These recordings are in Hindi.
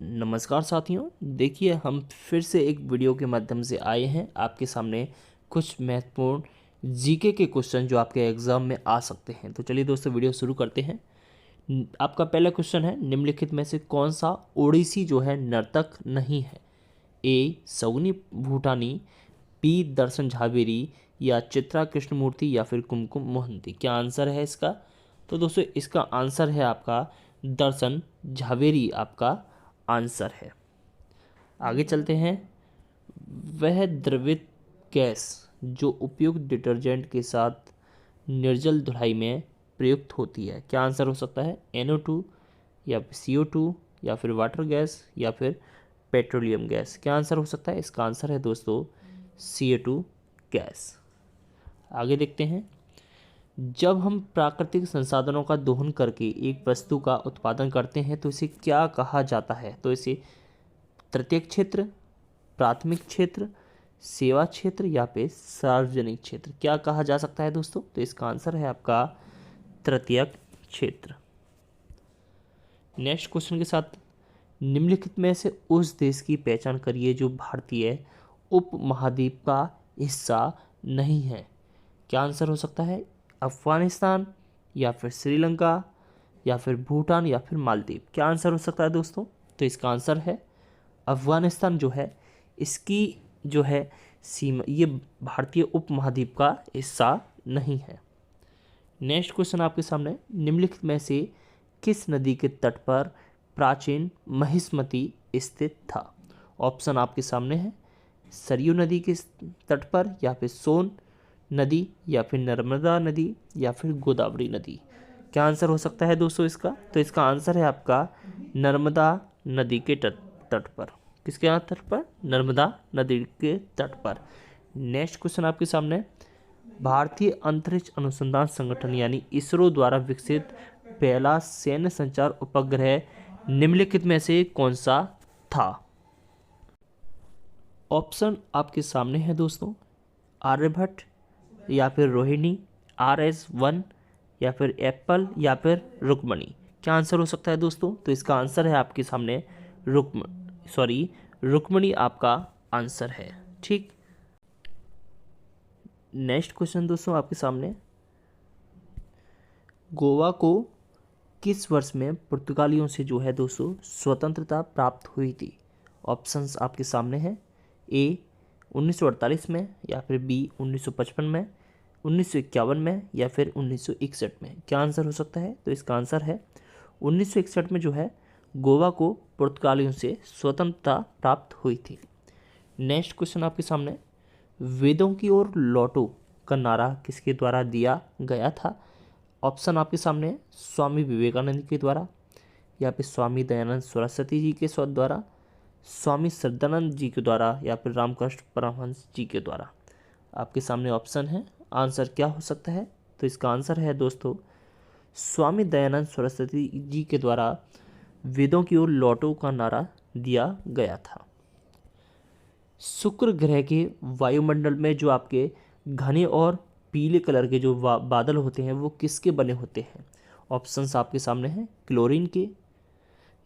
नमस्कार साथियों, देखिए हम फिर से एक वीडियो के माध्यम से आए हैं आपके सामने कुछ महत्वपूर्ण जीके के क्वेश्चन जो आपके एग्ज़ाम में आ सकते हैं। तो चलिए दोस्तों वीडियो शुरू करते हैं। आपका पहला क्वेश्चन है, निम्नलिखित में से कौन सा ओडिसी जो है नर्तक नहीं है? ए सगुनी भूटानी, बी दर्शन झावेरी, या चित्रा कृष्णमूर्ति, या फिर कुमकुम मोहंती। क्या आंसर है इसका? तो दोस्तों इसका आंसर है आपका दर्शन झावेरी आपका आंसर है। आगे चलते हैं। वह द्रवित गैस जो उपयुक्त डिटर्जेंट के साथ निर्जल धुलाई में प्रयुक्त होती है, क्या आंसर हो सकता है? NO2, या फिर CO2, या फिर वाटर गैस, या फिर पेट्रोलियम गैस। क्या आंसर हो सकता है? इसका आंसर है दोस्तों CO2 गैस। आगे देखते हैं। जब हम प्राकृतिक संसाधनों का दोहन करके एक वस्तु का उत्पादन करते हैं तो इसे क्या कहा जाता है? तो इसे तृतीयक क्षेत्र, प्राथमिक क्षेत्र, सेवा क्षेत्र, या फिर सार्वजनिक क्षेत्र। क्या कहा जा सकता है दोस्तों? तो इसका आंसर है आपका तृतीयक क्षेत्र। नेक्स्ट क्वेश्चन के साथ, निम्नलिखित में से उस देश की पहचान करिए जो भारतीय उपमहाद्वीप का हिस्सा नहीं है। क्या आंसर हो सकता है? अफगानिस्तान, या फिर श्रीलंका, या फिर भूटान, या फिर मालदीव। क्या आंसर हो सकता है दोस्तों? तो इसका आंसर है अफगानिस्तान जो है इसकी जो है सीमा, ये भारतीय उपमहाद्वीप का हिस्सा नहीं है। नेक्स्ट क्वेश्चन आपके सामने, निम्नलिखित में से किस नदी के तट पर प्राचीन महिष्मती स्थित था? ऑप्शन आपके सामने है। सरयू नदी के तट पर, या फिर सोन नदी, या फिर नर्मदा नदी, या फिर गोदावरी नदी। क्या आंसर हो सकता है दोस्तों इसका? तो इसका आंसर है आपका नर्मदा नदी के तट पर। किसके तट पर? नर्मदा नदी के तट पर। नेक्स्ट क्वेश्चन आपके सामने, भारतीय अंतरिक्ष अनुसंधान संगठन यानी इसरो द्वारा विकसित पहला सैन्य संचार उपग्रह निम्नलिखित में से कौन सा था? ऑप्शन आपके सामने है दोस्तों। आर्यभट्ट, या फिर रोहिणी, RS-1, या फिर एप्पल, या फिर रुक्मणी। क्या आंसर हो सकता है दोस्तों? तो इसका आंसर है आपके सामने रुक्मणी आपका आंसर है। ठीक। नेक्स्ट क्वेश्चन दोस्तों आपके सामने, गोवा को किस वर्ष में पुर्तगालियों से जो है दोस्तों स्वतंत्रता प्राप्त हुई थी? ऑप्शंस आपके सामने हैं। A 1948 में, या फिर B 1955 में, 1951 में, या फिर 1961 में। क्या आंसर हो सकता है? तो इसका आंसर है 1961 में जो है गोवा को पुर्तगालियों से स्वतंत्रता प्राप्त हुई थी। नेक्स्ट क्वेश्चन आपके सामने, वेदों की ओर लौटो का नारा किसके द्वारा दिया गया था? ऑप्शन आपके सामने, स्वामी विवेकानंद के द्वारा, या फिर स्वामी दयानंद सरस्वती जी के द्वारा, स्वामी श्रद्धानंद जी के द्वारा, या फिर रामकृष्ण परमहंस जी के द्वारा। आपके सामने ऑप्शन है। आंसर क्या हो सकता है? तो इसका आंसर है दोस्तों स्वामी दयानंद सरस्वती जी के द्वारा वेदों की ओर लौटो का नारा दिया गया था। शुक्र ग्रह के वायुमंडल में जो आपके घने और पीले कलर के जो बादल होते हैं वो किसके बने होते हैं? ऑप्शंस आपके सामने हैं। क्लोरीन के,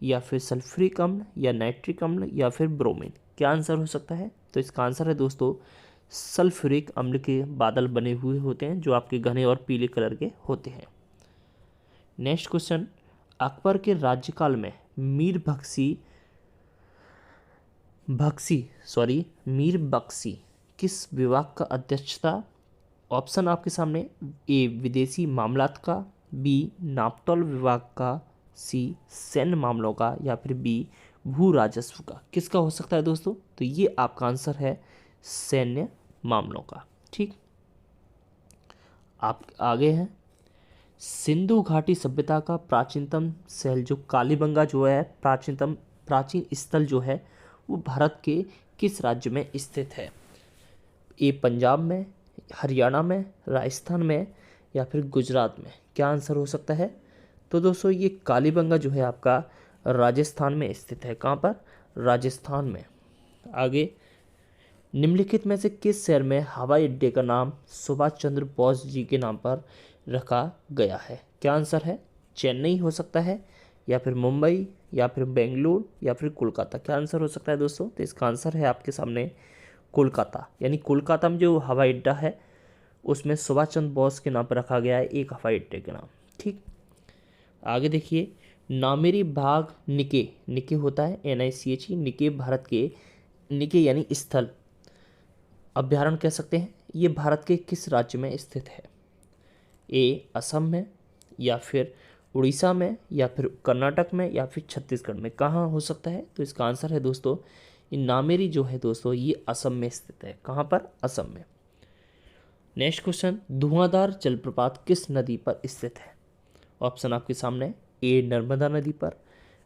या फिर सल्फ्यूरिक अम्ल, या नाइट्रिक अम्ल, या फिर ब्रोमीन। क्या आंसर हो सकता है? तो इसका आंसर है दोस्तों सल्फ्यूरिक अम्ल के बादल बने हुए होते हैं जो आपके घने और पीले कलर के होते हैं। नेक्स्ट क्वेश्चन, अकबर के राज्यकाल में मीर बख्शी किस विभाग का अध्यक्ष था? ऑप्शन आपके सामने। A विदेशी मामलात का, B नापतोल विभाग का, C सैन्य मामलों का, या फिर B भू राजस्व का। किसका हो सकता है दोस्तों? तो ये आपका आंसर है सैन्य मामलों का। ठीक। आप आगे हैं। सिंधु घाटी सभ्यता का प्राचीनतम शहर जो कालीबंगा जो है प्राचीन स्थल जो है वो भारत के किस राज्य में स्थित है? A पंजाब में, हरियाणा में, राजस्थान में, या फिर गुजरात में। क्या आंसर हो सकता है? तो दोस्तों ये कालीबंगा जो है आपका राजस्थान में स्थित है। कहाँ पर? राजस्थान में। आगे, निम्नलिखित में से किस शहर में हवाई अड्डे का नाम सुभाष चंद्र बोस जी के नाम पर रखा गया है? क्या आंसर है? चेन्नई हो सकता है, या फिर मुंबई, या फिर बेंगलुरु या फिर कोलकाता? क्या आंसर हो सकता है दोस्तों? तो इसका आंसर है आपके सामने कोलकाता। यानी कोलकाता में जो हवाई अड्डा है उसमें सुभाष चंद्र बोस के नाम पर रखा गया है एक हवाई अड्डे के नाम। ठीक, आगे देखिए, नामेरी बाघ निके, निके होता है NICHE, निके भारत के, निके यानी स्थल अभ्यारण्य कह सकते हैं, ये भारत के किस राज्य में स्थित है? ए असम में, या फिर उड़ीसा में, या फिर कर्नाटक में, या फिर छत्तीसगढ़ में? कहाँ हो सकता है? तो इसका आंसर है दोस्तों, ये नामेरी जो है दोस्तों ये असम में स्थित है। कहाँ पर? असम में। नेक्स्ट क्वेश्चन, धुआंधार जलप्रपात किस नदी पर स्थित है? ऑप्शन आपके सामने, ए नर्मदा नदी पर,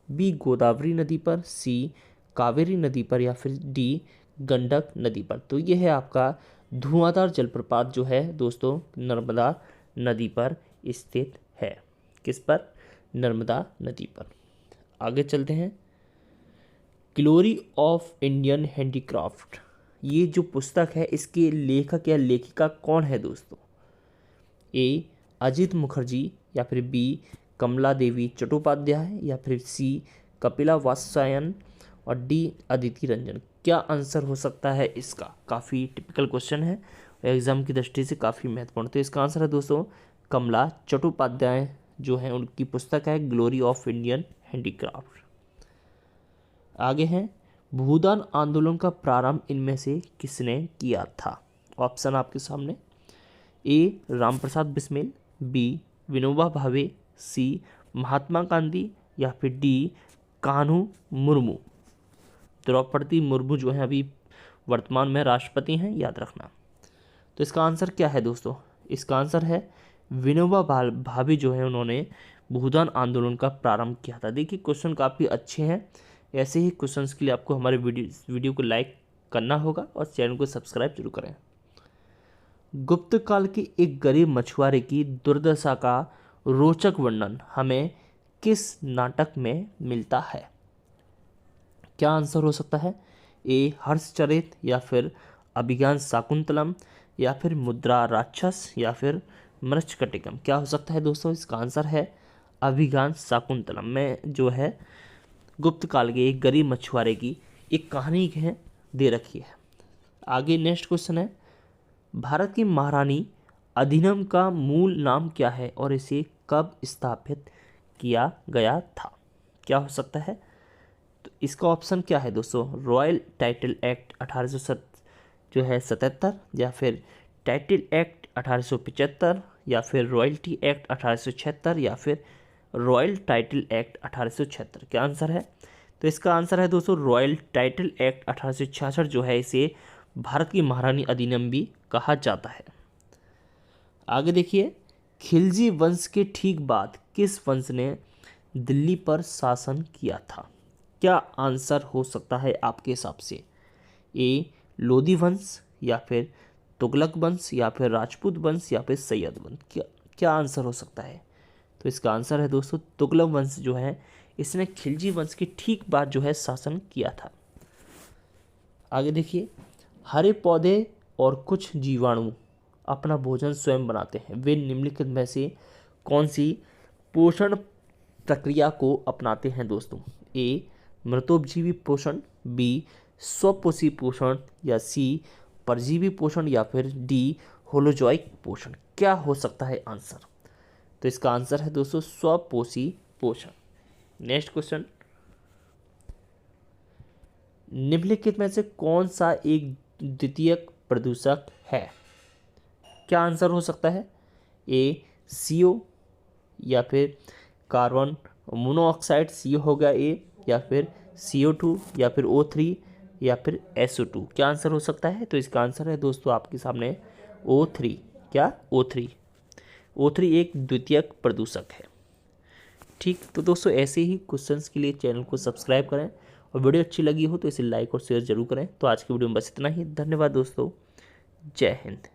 बी गोदावरी नदी पर, सी कावेरी नदी पर, या फिर डी गंडक नदी पर? तो ये है आपका धुआंधार जलप्रपात जो है दोस्तों नर्मदा नदी पर स्थित है। किस पर? नर्मदा नदी पर। आगे चलते हैं, ग्लोरी ऑफ इंडियन हैंडीक्राफ्ट, ये जो पुस्तक है इसके लेखक या लेखिका कौन है दोस्तों? ए अजित मुखर्जी, या फिर बी कमला देवी चट्टोपाध्याय, या फिर सी कपिला वात्स्यायन, और डी अदिति रंजन? क्या आंसर हो सकता है इसका? काफ़ी टिपिकल क्वेश्चन है, एग्जाम की दृष्टि से काफ़ी महत्वपूर्ण। तो इसका आंसर है दोस्तों कमला चट्टोपाध्याय जो है उनकी पुस्तक है ग्लोरी ऑफ इंडियन हैंडीक्राफ्ट। आगे हैं, भूदान आंदोलन का प्रारंभ इनमें से किसने किया था? ऑप्शन आपके सामने, ए रामप्रसाद बिस्मिल, बी विनोबा भावे, सी महात्मा गांधी, या फिर डी कान्हू मुर्मू? द्रौपदी मुर्मू जो है अभी वर्तमान में राष्ट्रपति हैं, याद रखना। तो इसका आंसर क्या है दोस्तों? इसका आंसर है विनोबा भावे जो है उन्होंने भूदान आंदोलन का प्रारंभ किया था। देखिए क्वेश्चन काफ़ी अच्छे हैं, ऐसे ही क्वेश्चंस के लिए आपको हमारे वीडियो को लाइक करना होगा और चैनल को सब्सक्राइब जरूर करें। गुप्त काल के एक गरीब मछुआरे की दुर्दशा का रोचक वर्णन हमें किस नाटक में मिलता है? क्या आंसर हो सकता है? ए हर्षचरित, या फिर अभिज्ञान शाकुंतलम, या फिर मुद्रा राक्षस, या फिर मृच्छकटिकम? क्या हो सकता है दोस्तों? इसका आंसर है अभिज्ञान शाकुंतलम में जो है गुप्त काल के एक गरीब मछुआरे की एक कहानी है दे रखी है। आगे नेक्स्ट क्वेश्चन है, भारत की महारानी अधिनियम का मूल नाम क्या है और इसे कब स्थापित किया गया था? क्या हो सकता है? तो इसका ऑप्शन क्या है दोस्तों? रॉयल टाइटल एक्ट 1877, या फिर टाइटल एक्ट 1875, या फिर रॉयल्टी एक्ट 1876, या फिर रॉयल टाइटल एक्ट 1876? क्या आंसर है? तो इसका आंसर है दोस्तों रॉयल टाइटल एक्ट 1866 जो है इसे भारत की महारानी अधिनियम भी कहा जाता है। आगे देखिए, खिलजी वंश के ठीक बाद किस वंश ने दिल्ली पर शासन किया था? क्या आंसर हो सकता है आपके हिसाब से? ए लोधी वंश, या फिर तुगलक वंश, या फिर राजपूत वंश, या फिर सैयद वंश? क्या आंसर हो सकता है? तो इसका आंसर है दोस्तों तुगलक वंश जो है इसने खिलजी वंश के ठीक बाद जो है शासन किया था। आगे देखिए, हरे पौधे और कुछ जीवाणु अपना भोजन स्वयं बनाते हैं, वे निम्नलिखित में से कौन सी पोषण प्रक्रिया को अपनाते हैं दोस्तों? ए मृतोपजीवी पोषण, बी स्वपोषी पोषण, या सी परजीवी पोषण, या फिर डी होलोजॉइक पोषण? क्या हो सकता है आंसर? तो इसका आंसर है दोस्तों स्वपोषी पोषण। नेक्स्ट क्वेश्चन, निम्नलिखित में से कौन सा एक द्वितीयक प्रदूषक है? क्या आंसर हो सकता है? ए CO, या फिर कार्बन मोनोऑक्साइड CO हो गया ए, या फिर CO2, या फिर O3, या फिर SO2? क्या आंसर हो सकता है? तो इसका आंसर है दोस्तों आपके सामने O3। क्या? O3 एक द्वितीयक प्रदूषक है। ठीक, तो दोस्तों ऐसे ही क्वेश्चंस के लिए चैनल को सब्सक्राइब करें और वीडियो अच्छी लगी हो तो इसे लाइक और शेयर जरूर करें। तो आज की वीडियो में बस इतना ही। धन्यवाद दोस्तों, जय हिंद।